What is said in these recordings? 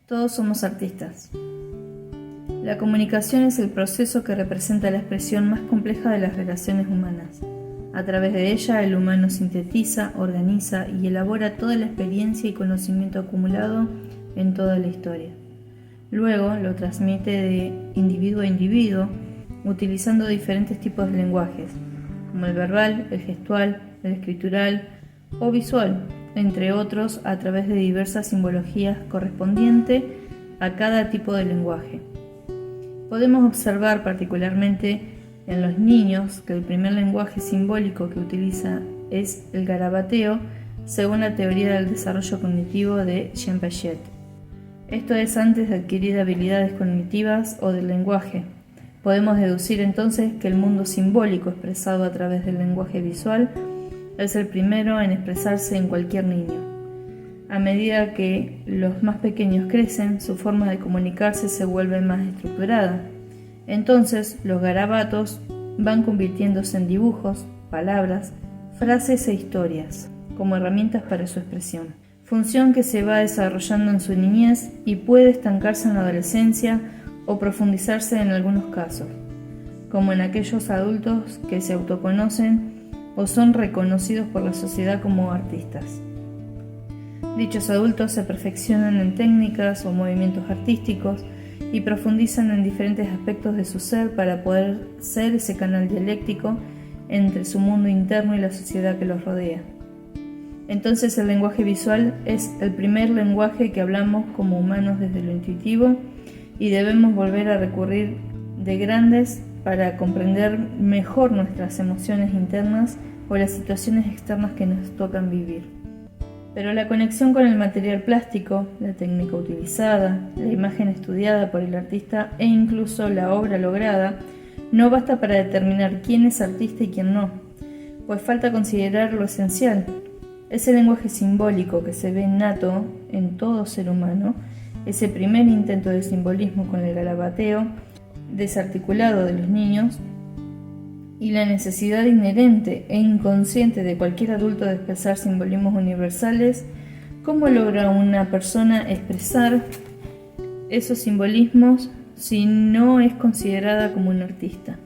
Todos somos artistas. La comunicación es el proceso que representa la expresión más compleja de las relaciones humanas. A través de ella, el humano sintetiza, organiza y elabora toda la experiencia y conocimiento acumulado en toda la historia. Luego lo transmite de individuo a individuo, utilizando diferentes tipos de lenguajes, como el verbal, el gestual, el escritural o visual, entre otros, a través de diversas simbologías correspondientes a cada tipo de lenguaje. Podemos observar particularmente en los niños que el primer lenguaje simbólico que utiliza es el garabateo, según la teoría del desarrollo cognitivo de Jean Piaget. Esto es antes de adquirir habilidades cognitivas o del lenguaje. Podemos deducir entonces que el mundo simbólico expresado a través del lenguaje visual es el primero en expresarse en cualquier niño. A medida que los más pequeños crecen, su forma de comunicarse se vuelve más estructurada. Entonces, los garabatos van convirtiéndose en dibujos, palabras, frases e historias, como herramientas para su expresión. Función que se va desarrollando en su niñez y puede estancarse en la adolescencia o profundizarse en algunos casos, como en aquellos adultos que se autoconocen o son reconocidos por la sociedad como artistas. Dichos adultos se perfeccionan en técnicas o movimientos artísticos y profundizan en diferentes aspectos de su ser para poder ser ese canal dialéctico entre su mundo interno y la sociedad que los rodea. Entonces el lenguaje visual es el primer lenguaje que hablamos como humanos desde lo intuitivo y debemos volver a recurrir de grandes para comprender mejor nuestras emociones internas o las situaciones externas que nos tocan vivir. Pero la conexión con el material plástico, la técnica utilizada, la imagen estudiada por el artista e incluso la obra lograda no basta para determinar quién es artista y quién no, pues falta considerar lo esencial. Ese lenguaje simbólico que se ve innato en todo ser humano, ese primer intento de simbolismo con el garabateo desarticulado de los niños y la necesidad inherente e inconsciente de cualquier adulto de expresar simbolismos universales. ¿Cómo logra una persona expresar esos simbolismos si no es considerada como un artista?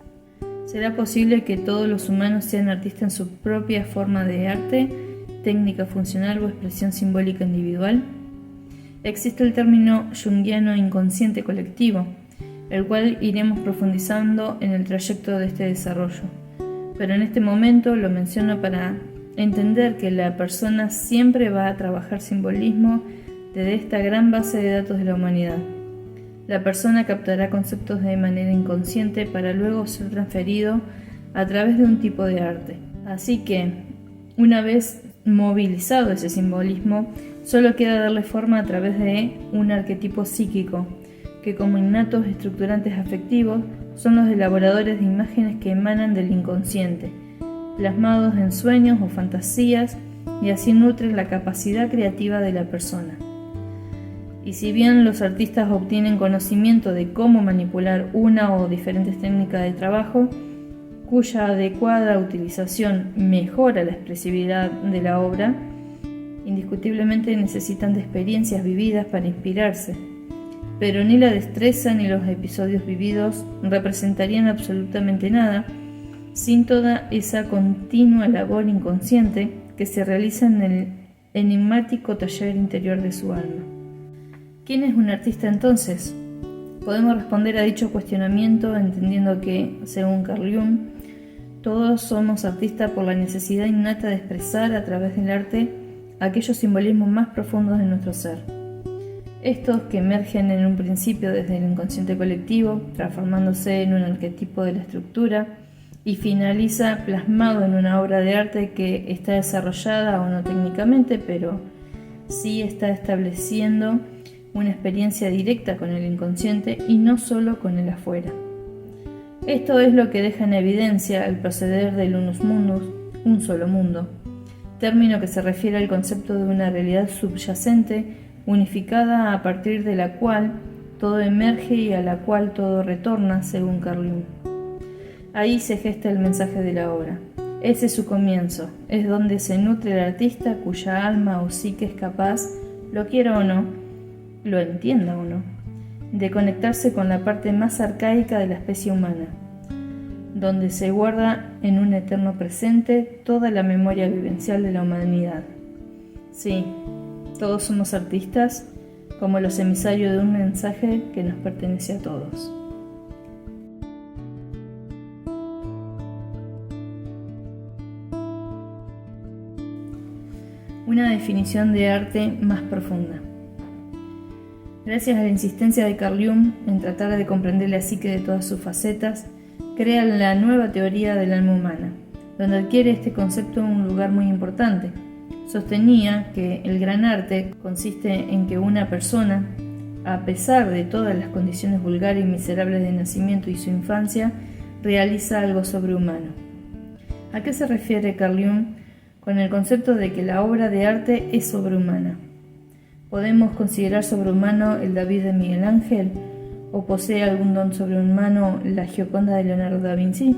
¿Será posible que todos los humanos sean artistas en su propia forma de arte, técnica funcional o expresión simbólica individual? Existe el término junguiano inconsciente colectivo, el cual iremos profundizando en el trayecto de este desarrollo. Pero en este momento lo menciono para entender que la persona siempre va a trabajar simbolismo desde esta gran base de datos de la humanidad. La persona captará conceptos de manera inconsciente para luego ser transferido a través de un tipo de arte. Así que, una vez movilizado ese simbolismo, solo queda darle forma a través de un arquetipo psíquico, que como innatos estructurantes afectivos son los elaboradores de imágenes que emanan del inconsciente, plasmados en sueños o fantasías, y así nutren la capacidad creativa de la persona. Y si bien los artistas obtienen conocimiento de cómo manipular una o diferentes técnicas de trabajo, cuya adecuada utilización mejora la expresividad de la obra, indiscutiblemente necesitan de experiencias vividas para inspirarse. Pero ni la destreza ni los episodios vividos representarían absolutamente nada sin toda esa continua labor inconsciente que se realiza en el enigmático taller interior de su alma. ¿Quién es un artista entonces? Podemos responder a dicho cuestionamiento entendiendo que, según Carl Jung, todos somos artistas por la necesidad innata de expresar a través del arte aquellos simbolismos más profundos de nuestro ser. Estos que emergen en un principio desde el inconsciente colectivo, transformándose en un arquetipo de la estructura, y finaliza plasmado en una obra de arte que está desarrollada o no técnicamente, pero sí está estableciendo una experiencia directa con el inconsciente y no solo con el afuera. Esto es lo que deja en evidencia el proceder del unus mundus, un solo mundo, término que se refiere al concepto de una realidad subyacente unificada a partir de la cual todo emerge y a la cual todo retorna, según Carl Jung. Ahí se gesta el mensaje de la obra. Ese es su comienzo, es donde se nutre el artista cuya alma o psique es capaz, lo quiera o no, lo entienda o no, de conectarse con la parte más arcaica de la especie humana, donde se guarda en un eterno presente toda la memoria vivencial de la humanidad. Sí, todos somos artistas, como los emisarios de un mensaje que nos pertenece a todos. Una definición de arte más profunda. Gracias a la insistencia de Carl Jung en tratar de comprender la psique de todas sus facetas, crea la nueva teoría del alma humana, donde adquiere este concepto un lugar muy importante. Sostenía que el gran arte consiste en que una persona, a pesar de todas las condiciones vulgares y miserables de nacimiento y su infancia, realiza algo sobrehumano. ¿A qué se refiere Carl Jung con el concepto de que la obra de arte es sobrehumana? ¿Podemos considerar sobrehumano el David de Miguel Ángel? ¿O posee algún don sobrehumano la Gioconda de Leonardo da Vinci?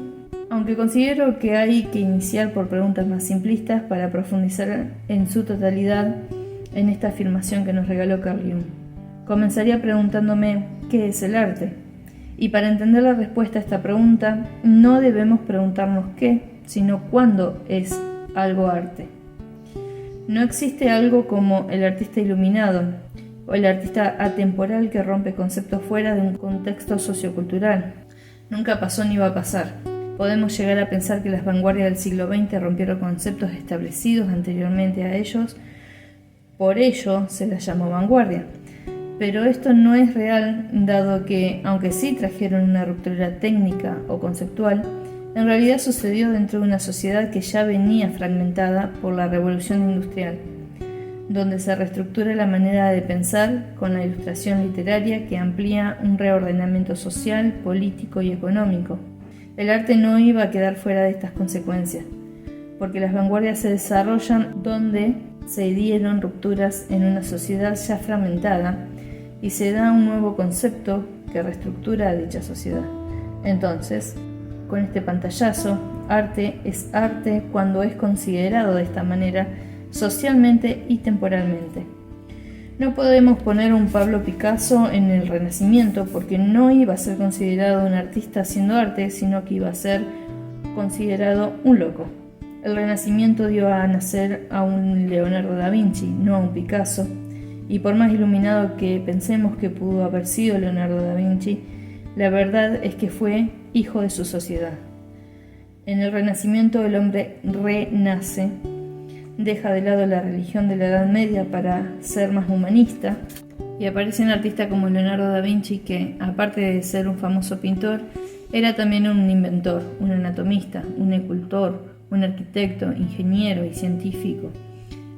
Aunque considero que hay que iniciar por preguntas más simplistas para profundizar en su totalidad en esta afirmación que nos regaló Carl Jung. Comenzaría preguntándome ¿qué es el arte? Y para entender la respuesta a esta pregunta, no debemos preguntarnos qué, sino cuándo es algo arte. No existe algo como el artista iluminado o el artista atemporal que rompe conceptos fuera de un contexto sociocultural. Nunca pasó ni va a pasar. Podemos llegar a pensar que las vanguardias del siglo XX rompieron conceptos establecidos anteriormente a ellos, por ello se las llamó vanguardia. Pero esto no es real, dado que, aunque sí trajeron una ruptura técnica o conceptual, en realidad sucedió dentro de una sociedad que ya venía fragmentada por la revolución industrial, donde se reestructura la manera de pensar con la ilustración literaria que amplía un reordenamiento social, político y económico. El arte no iba a quedar fuera de estas consecuencias, porque las vanguardias se desarrollan donde se dieron rupturas en una sociedad ya fragmentada y se da un nuevo concepto que reestructura a dicha sociedad. Entonces, con este pantallazo, arte es arte cuando es considerado de esta manera socialmente y temporalmente. No podemos poner un Pablo Picasso en el Renacimiento porque no iba a ser considerado un artista haciendo arte, sino que iba a ser considerado un loco. El Renacimiento dio a nacer a un Leonardo da Vinci, no a un Picasso, y por más iluminado que pensemos que pudo haber sido Leonardo da Vinci, la verdad es que fue hijo de su sociedad. En el Renacimiento el hombre renace, deja de lado la religión de la Edad Media para ser más humanista y aparecen artistas como Leonardo da Vinci que, aparte de ser un famoso pintor, era también un inventor, un anatomista, un escultor, un arquitecto, ingeniero y científico.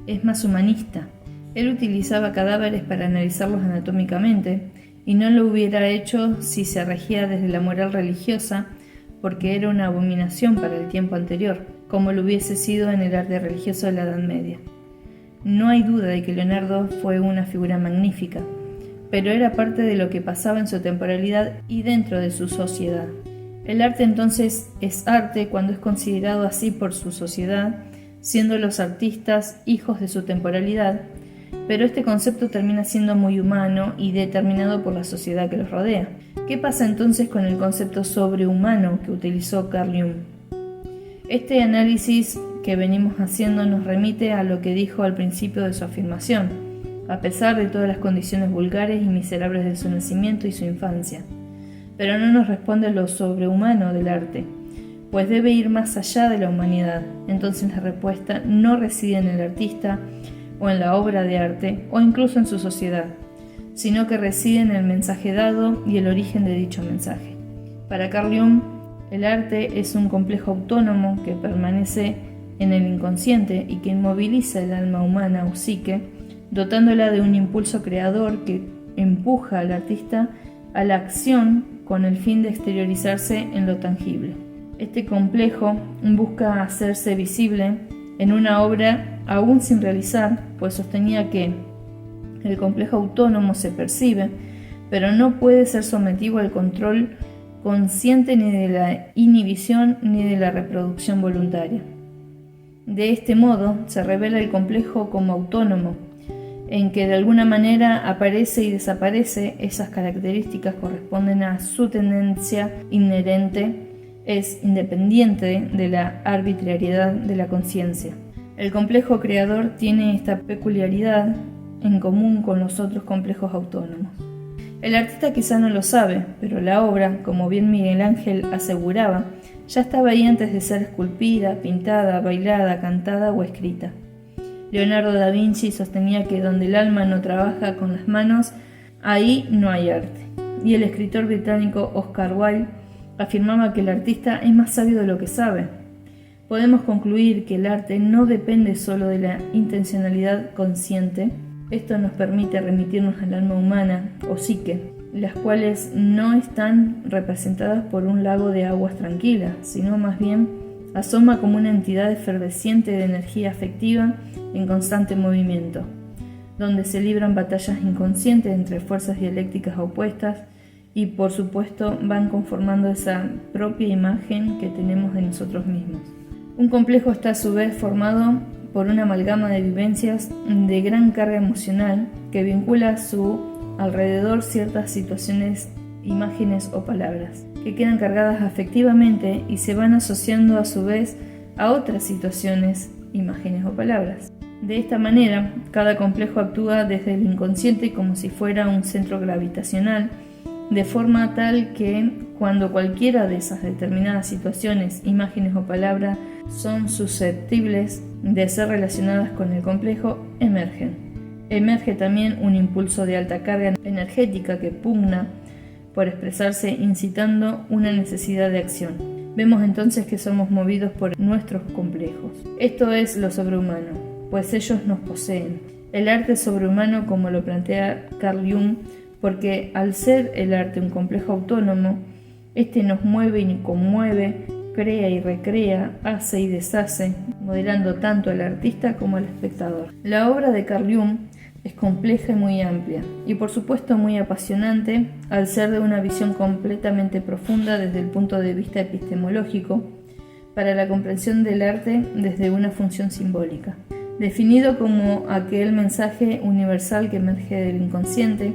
Es más humanista. Él utilizaba cadáveres para analizarlos anatómicamente y no lo hubiera hecho si se regía desde la moral religiosa, porque era una abominación para el tiempo anterior, como lo hubiese sido en el arte religioso de la Edad Media. No hay duda de que Leonardo fue una figura magnífica, pero era parte de lo que pasaba en su temporalidad y dentro de su sociedad. El arte entonces es arte cuando es considerado así por su sociedad, siendo los artistas hijos de su temporalidad, pero este concepto termina siendo muy humano y determinado por la sociedad que los rodea. ¿Qué pasa entonces con el concepto sobrehumano que utilizó Carl Jung? Este análisis que venimos haciendo nos remite a lo que dijo al principio de su afirmación, a pesar de todas las condiciones vulgares y miserables de su nacimiento y su infancia. Pero no nos responde lo sobrehumano del arte, pues debe ir más allá de la humanidad. Entonces la respuesta no reside en el artista o en la obra de arte o incluso en su sociedad, sino que reside en el mensaje dado y el origen de dicho mensaje. Para Carl Jung, el arte es un complejo autónomo que permanece en el inconsciente y que inmoviliza el alma humana o psique, dotándola de un impulso creador que empuja al artista a la acción con el fin de exteriorizarse en lo tangible. Este complejo busca hacerse visible en una obra aún sin realizar, pues sostenía que el complejo autónomo se percibe, pero no puede ser sometido al control consciente ni de la inhibición ni de la reproducción voluntaria. De este modo se revela el complejo como autónomo, en que de alguna manera aparece y desaparece, esas características corresponden a su tendencia inherente, es independiente de la arbitrariedad de la conciencia. El complejo creador tiene esta peculiaridad en común con los otros complejos autónomos. El artista quizá no lo sabe, pero la obra, como bien Miguel Ángel aseguraba, ya estaba ahí antes de ser esculpida, pintada, bailada, cantada o escrita. Leonardo da Vinci sostenía que donde el alma no trabaja con las manos, ahí no hay arte. Y el escritor británico Oscar Wilde afirmaba que el artista es más sabio de lo que sabe. Podemos concluir que el arte no depende solo de la intencionalidad consciente. Esto nos permite remitirnos al alma humana o psique, las cuales no están representadas por un lago de aguas tranquilas, sino más bien asoma como una entidad efervesciente de energía afectiva en constante movimiento, donde se libran batallas inconscientes entre fuerzas dialécticas opuestas y por supuesto van conformando esa propia imagen que tenemos de nosotros mismos. Un complejo está a su vez formado por una amalgama de vivencias de gran carga emocional que vincula a su alrededor ciertas situaciones, imágenes o palabras, que quedan cargadas afectivamente y se van asociando a su vez a otras situaciones, imágenes o palabras. De esta manera, cada complejo actúa desde el inconsciente como si fuera un centro gravitacional, de forma tal que cuando cualquiera de esas determinadas situaciones, imágenes o palabras son susceptibles de ser relacionadas con el complejo, Emerge también un impulso de alta carga energética que pugna por expresarse incitando una necesidad de acción. Vemos entonces que somos movidos por nuestros complejos. Esto es lo sobrehumano, pues ellos nos poseen. El arte es sobrehumano como lo plantea Carl Jung, porque al ser el arte un complejo autónomo, este nos mueve y conmueve, crea y recrea, hace y deshace, modelando tanto al artista como al espectador. La obra de Carl Jung es compleja y muy amplia, y por supuesto muy apasionante al ser de una visión completamente profunda desde el punto de vista epistemológico, para la comprensión del arte desde una función simbólica, definido como aquel mensaje universal que emerge del inconsciente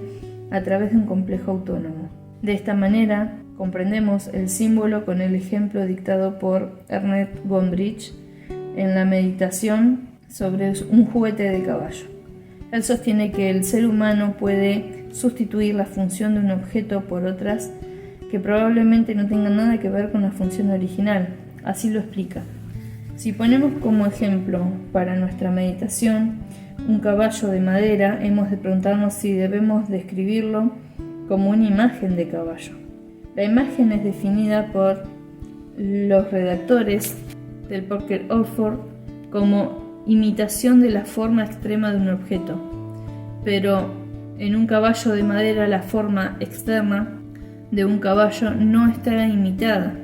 a través de un complejo autónomo. De esta manera, comprendemos el símbolo con el ejemplo dictado por Ernest Gombrich en la meditación sobre un juguete de caballo. Él sostiene que el ser humano puede sustituir la función de un objeto por otras que probablemente no tengan nada que ver con la función original. Así lo explica. Si ponemos como ejemplo para nuestra meditación un caballo de madera, hemos de preguntarnos si debemos describirlo como una imagen de caballo. La imagen es definida por los redactores del Parker Oxford como imitación de la forma extrema de un objeto, pero en un caballo de madera la forma externa de un caballo no está imitada.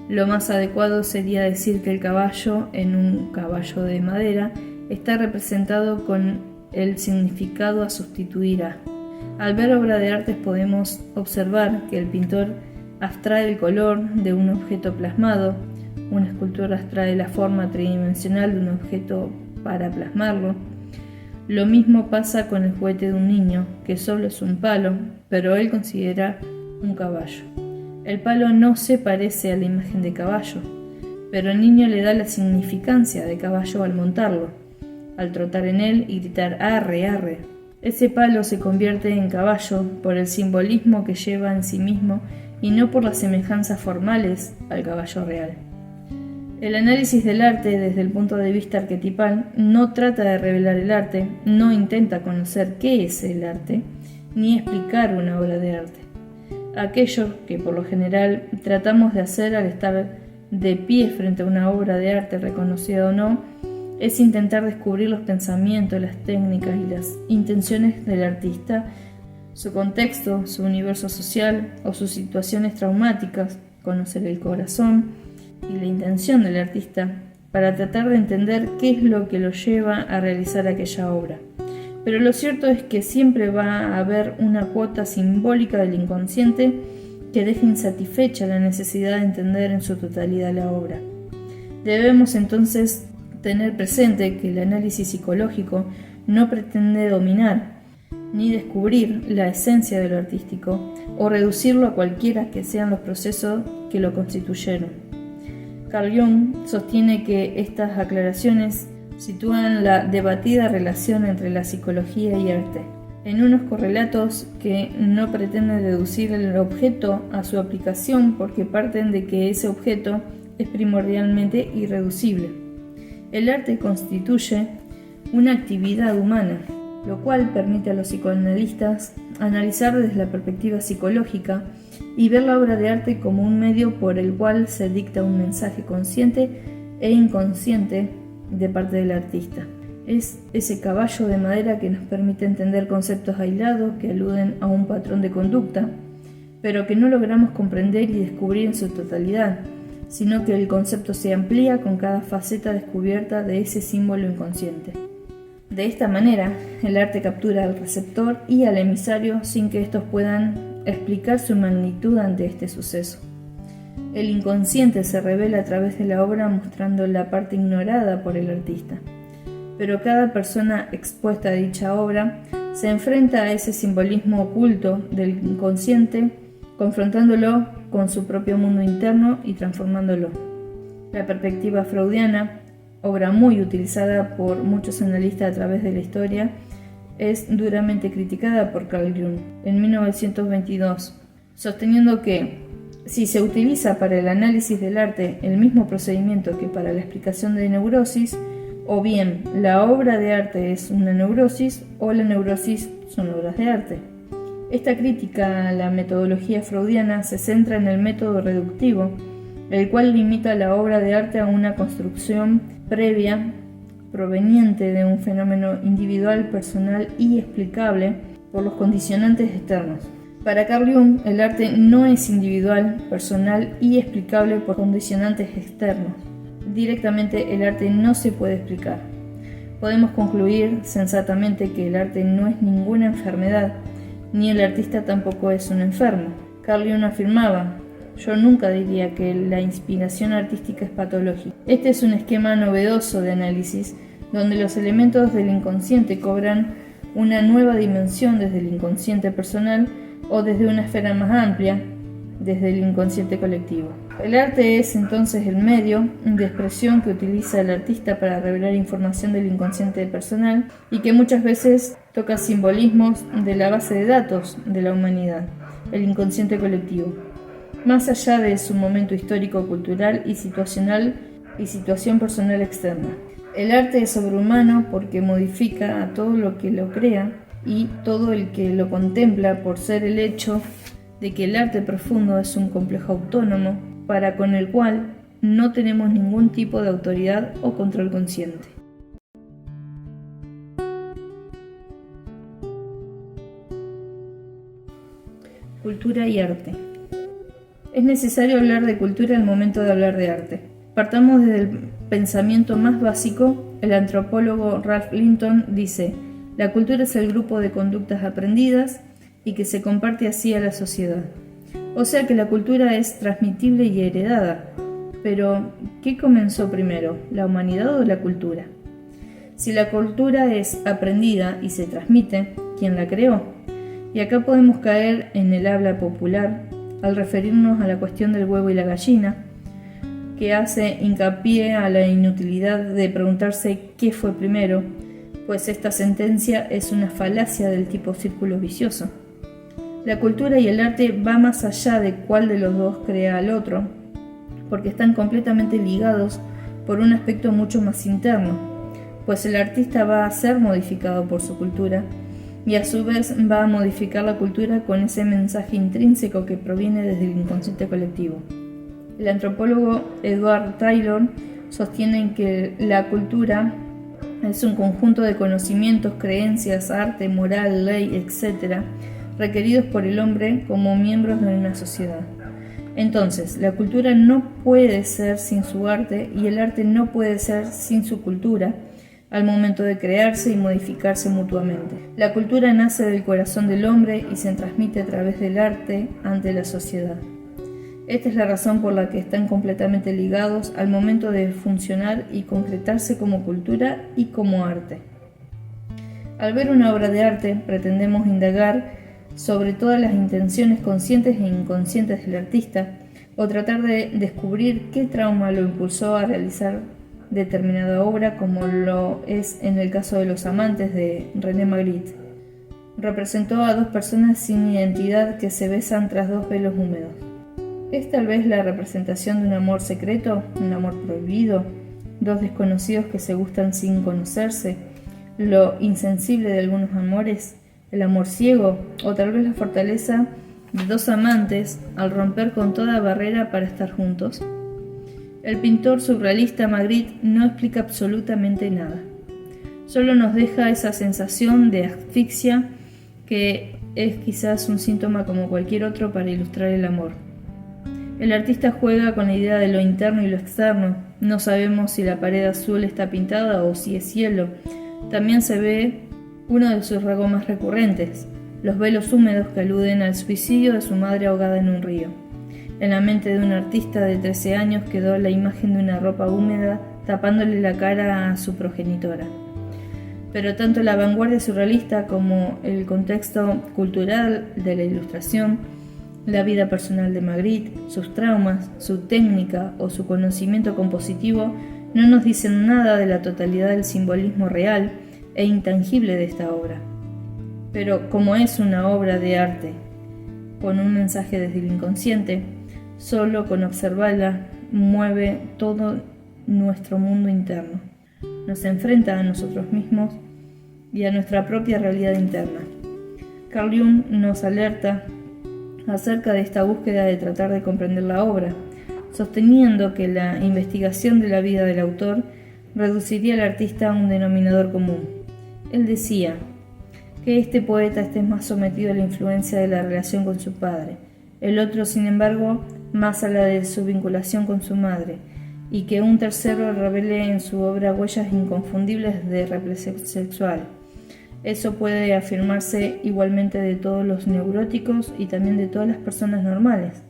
Lo más adecuado sería decir que el caballo en un caballo de madera está representado con el significado a sustituir a. Al ver obra de arte podemos observar que el pintor abstrae el color de un objeto plasmado, un escultor abstrae la forma tridimensional de un objeto para plasmarlo. Lo mismo pasa con el juguete de un niño, que solo es un palo, pero él considera un caballo. El palo no se parece a la imagen de caballo, pero el niño le da la significancia de caballo al montarlo, al trotar en él y gritar arre, arre. Ese palo se convierte en caballo por el simbolismo que lleva en sí mismo y no por las semejanzas formales al caballo real. El análisis del arte desde el punto de vista arquetipal no trata de revelar el arte, no intenta conocer qué es el arte, ni explicar una obra de arte. Aquello que por lo general tratamos de hacer al estar de pie frente a una obra de arte reconocida o no, es intentar descubrir los pensamientos, las técnicas y las intenciones del artista, su contexto, su universo social o sus situaciones traumáticas, conocer el corazón y la intención del artista para tratar de entender qué es lo que lo lleva a realizar aquella obra. Pero lo cierto es que siempre va a haber una cuota simbólica del inconsciente que deja insatisfecha la necesidad de entender en su totalidad la obra. Debemos entonces tener presente que el análisis psicológico no pretende dominar ni descubrir la esencia de lo artístico o reducirlo a cualquiera que sean los procesos que lo constituyeron. Carl Jung sostiene que estas aclaraciones sitúan la debatida relación entre la psicología y arte en unos correlatos que no pretenden reducir el objeto a su aplicación porque parten de que ese objeto es primordialmente irreducible. El arte constituye una actividad humana, lo cual permite a los psicoanalistas analizar desde la perspectiva psicológica y ver la obra de arte como un medio por el cual se dicta un mensaje consciente e inconsciente de parte del artista. Es ese caballo de madera que nos permite entender conceptos aislados que aluden a un patrón de conducta, pero que no logramos comprender y descubrir en su totalidad, sino que el concepto se amplía con cada faceta descubierta de ese símbolo inconsciente. De esta manera, el arte captura al receptor y al emisario sin que estos puedan explicar su magnitud ante este suceso. El inconsciente se revela a través de la obra mostrando la parte ignorada por el artista. Pero cada persona expuesta a dicha obra se enfrenta a ese simbolismo oculto del inconsciente, confrontándolo con su propio mundo interno y transformándolo. La perspectiva freudiana, obra muy utilizada por muchos analistas a través de la historia, es duramente criticada por Carl Jung en 1922, sosteniendo que si se utiliza para el análisis del arte el mismo procedimiento que para la explicación de neurosis, o bien la obra de arte es una neurosis o la neurosis son obras de arte. Esta crítica a la metodología freudiana se centra en el método reductivo, el cual limita la obra de arte a una construcción previa proveniente de un fenómeno individual, personal y explicable por los condicionantes externos. Para Carl Jung, el arte no es individual, personal y explicable por condicionantes externos. Directamente el arte no se puede explicar. Podemos concluir sensatamente que el arte no es ninguna enfermedad, ni el artista tampoco es un enfermo. Carl Jung afirmaba: yo nunca diría que la inspiración artística es patológica. Este es un esquema novedoso de análisis, donde los elementos del inconsciente cobran una nueva dimensión desde el inconsciente personal o desde una esfera más amplia, desde el inconsciente colectivo. El arte es entonces el medio de expresión que utiliza el artista para revelar información del inconsciente personal y que muchas veces toca simbolismos de la base de datos de la humanidad, el inconsciente colectivo, más allá de su momento histórico, cultural y situacional y situación personal externa. El arte es sobrehumano porque modifica a todo lo que lo crea y todo el que lo contempla por ser el hecho de que el arte profundo es un complejo autónomo para con el cual no tenemos ningún tipo de autoridad o control consciente. Cultura y arte. Es necesario hablar de cultura al momento de hablar de arte. Partamos desde el pensamiento más básico. El antropólogo Ralph Linton dice: la cultura es el grupo de conductas aprendidas y que se comparte así a la sociedad. O sea que la cultura es transmitible y heredada. Pero, ¿qué comenzó primero, la humanidad o la cultura? Si la cultura es aprendida y se transmite, ¿quién la creó? Y acá podemos caer en el habla popular al referirnos a la cuestión del huevo y la gallina, que hace hincapié a la inutilidad de preguntarse qué fue primero, pues esta sentencia es una falacia del tipo círculo vicioso. La cultura y el arte va más allá de cuál de los dos crea al otro, porque están completamente ligados por un aspecto mucho más interno, pues el artista va a ser modificado por su cultura y a su vez va a modificar la cultura con ese mensaje intrínseco que proviene desde el inconsciente colectivo. El antropólogo Edward Taylor sostiene que la cultura es un conjunto de conocimientos, creencias, arte, moral, ley, etc., requeridos por el hombre como miembros de una sociedad. Entonces, la cultura no puede ser sin su arte y el arte no puede ser sin su cultura al momento de crearse y modificarse mutuamente. La cultura nace del corazón del hombre y se transmite a través del arte ante la sociedad. Esta es la razón por la que están completamente ligados al momento de funcionar y concretarse como cultura y como arte. Al ver una obra de arte, pretendemos indagar sobre todas las intenciones conscientes e inconscientes del artista, o tratar de descubrir qué trauma lo impulsó a realizar determinada obra, como lo es en el caso de Los amantes de René Magritte. Representó a dos personas sin identidad que se besan tras dos velos húmedos. ¿Es tal vez la representación de un amor secreto, un amor prohibido, dos desconocidos que se gustan sin conocerse, lo insensible de algunos amores, el amor ciego, o tal vez la fortaleza de dos amantes al romper con toda barrera para estar juntos? El pintor surrealista Magritte no explica absolutamente nada. Solo nos deja esa sensación de asfixia que es quizás un síntoma como cualquier otro para ilustrar el amor. El artista juega con la idea de lo interno y lo externo. No sabemos si la pared azul está pintada o si es cielo. También se ve uno de sus rasgos más recurrentes, los velos húmedos que aluden al suicidio de su madre ahogada en un río. En la mente de un artista de 13 años quedó la imagen de una ropa húmeda tapándole la cara a su progenitora. Pero tanto la vanguardia surrealista como el contexto cultural de la ilustración, la vida personal de Magritte, sus traumas, su técnica o su conocimiento compositivo no nos dicen nada de la totalidad del simbolismo real e intangible de esta obra. Pero como es una obra de arte con un mensaje desde el inconsciente, solo con observarla mueve todo nuestro mundo interno. Nos enfrenta a nosotros mismos y a nuestra propia realidad interna. Carl Jung nos alerta acerca de esta búsqueda de tratar de comprender la obra, sosteniendo que la investigación de la vida del autor reduciría al artista a un denominador común. Él decía que este poeta esté más sometido a la influencia de la relación con su padre, el otro, sin embargo, más a la de su vinculación con su madre, y que un tercero revele en su obra huellas inconfundibles de represión sexual. Eso puede afirmarse igualmente de todos los neuróticos y también de todas las personas normales.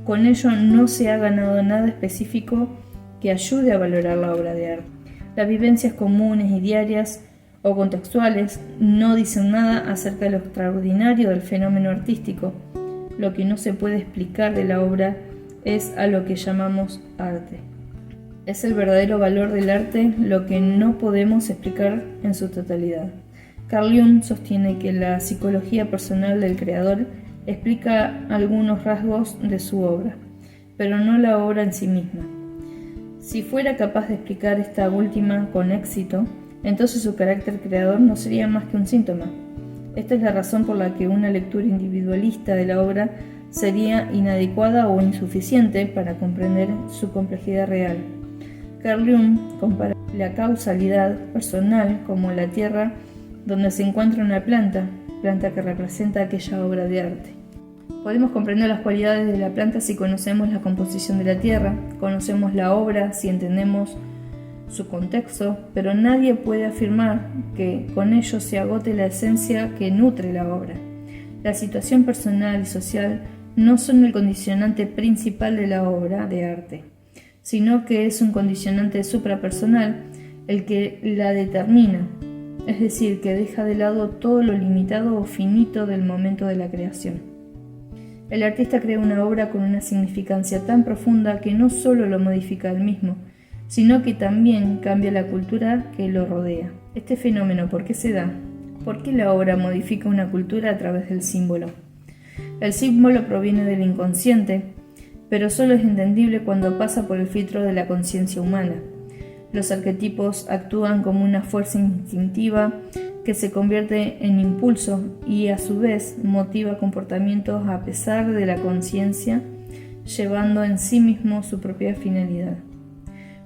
Con ello no se ha ganado nada específico que ayude a valorar la obra de arte. Las vivencias comunes y diarias o contextuales no dicen nada acerca de lo extraordinario del fenómeno artístico. Lo que no se puede explicar de la obra es a lo que llamamos arte. Es el verdadero valor del arte lo que no podemos explicar en su totalidad. Carl Jung sostiene que la psicología personal del creador explica algunos rasgos de su obra, pero no la obra en sí misma. Si fuera capaz de explicar esta última con éxito, entonces su carácter creador no sería más que un síntoma. Esta es la razón por la que una lectura individualista de la obra sería inadecuada o insuficiente para comprender su complejidad real. Carl Jung compara la causalidad personal como la tierra donde se encuentra una planta que representa aquella obra de arte. Podemos comprender las cualidades de la planta si conocemos la composición de la tierra, conocemos la obra si entendemos su contexto, pero nadie puede afirmar que con ello se agote la esencia que nutre la obra. La situación personal y social no son el condicionante principal de la obra de arte, sino que es un condicionante suprapersonal el que la determina, es decir, que deja de lado todo lo limitado o finito del momento de la creación. El artista crea una obra con una significancia tan profunda que no solo lo modifica él mismo, sino que también cambia la cultura que lo rodea. Este fenómeno, ¿por qué se da? ¿Por qué la obra modifica una cultura a través del símbolo? El símbolo proviene del inconsciente, pero solo es entendible cuando pasa por el filtro de la conciencia humana. Los arquetipos actúan como una fuerza instintiva que se convierte en impulso y a su vez motiva comportamientos a pesar de la conciencia, llevando en sí mismo su propia finalidad.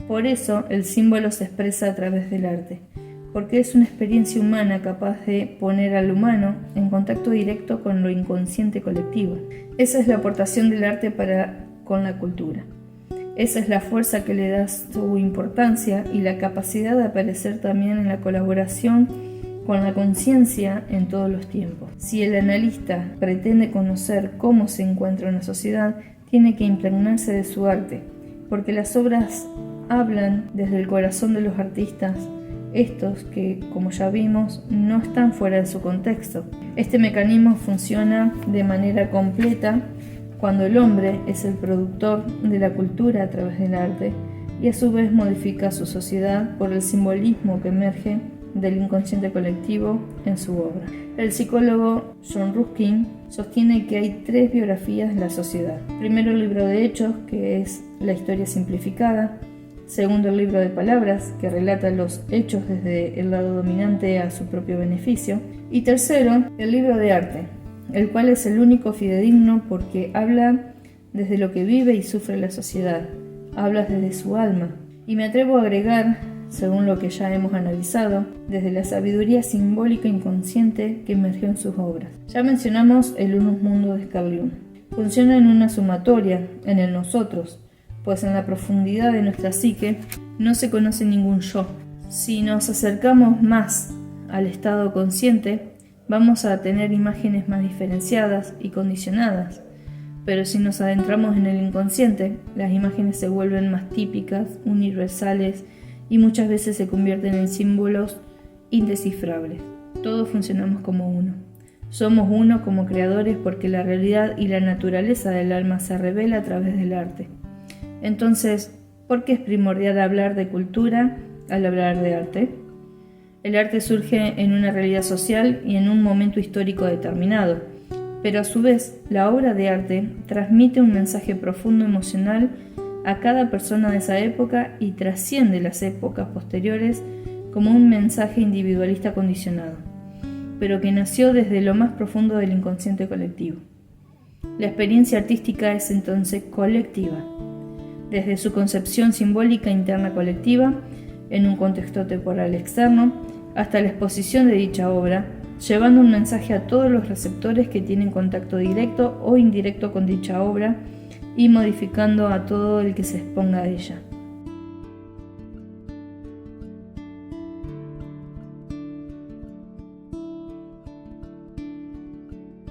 Por eso el símbolo se expresa a través del arte, porque es una experiencia humana capaz de poner al humano en contacto directo con lo inconsciente colectivo. Esa es la aportación del arte con la cultura. Esa es la fuerza que le da su importancia y la capacidad de aparecer también en la colaboración con la conciencia en todos los tiempos. Si el analista pretende conocer cómo se encuentra una sociedad, tiene que impregnarse de su arte, porque las obras hablan desde el corazón de los artistas estos que, como ya vimos, no están fuera de su contexto. Este mecanismo funciona de manera completa cuando el hombre es el productor de la cultura a través del arte y a su vez modifica su sociedad por el simbolismo que emerge del inconsciente colectivo en su obra. El psicólogo John Ruskin sostiene que hay 3 biografías de la sociedad. Primero, el libro de Hechos, que es la historia simplificada. Segundo, el libro de Palabras, que relata los hechos desde el lado dominante a su propio beneficio. Y tercero, el libro de Arte, el cual es el único fidedigno porque habla desde lo que vive y sufre la sociedad, habla desde su alma. Y me atrevo a agregar, según lo que ya hemos analizado, desde la sabiduría simbólica inconsciente que emergió en sus obras. Ya mencionamos el Unus Mundo de Carl Jung. Funciona en una sumatoria, en el nosotros, pues en la profundidad de nuestra psique no se conoce ningún yo. Si nos acercamos más al estado consciente, vamos a tener imágenes más diferenciadas y condicionadas, pero si nos adentramos en el inconsciente, las imágenes se vuelven más típicas, universales y muchas veces se convierten en símbolos indescifrables. Todos funcionamos como uno. Somos uno como creadores porque la realidad y la naturaleza del alma se revela a través del arte. Entonces, ¿por qué es primordial hablar de cultura al hablar de arte? El arte surge en una realidad social y en un momento histórico determinado, pero a su vez la obra de arte transmite un mensaje profundo emocional a cada persona de esa época y trasciende las épocas posteriores como un mensaje individualista condicionado, pero que nació desde lo más profundo del inconsciente colectivo. La experiencia artística es entonces colectiva, desde su concepción simbólica interna colectiva, en un contexto temporal externo, hasta la exposición de dicha obra, llevando un mensaje a todos los receptores que tienen contacto directo o indirecto con dicha obra y modificando a todo el que se exponga a ella.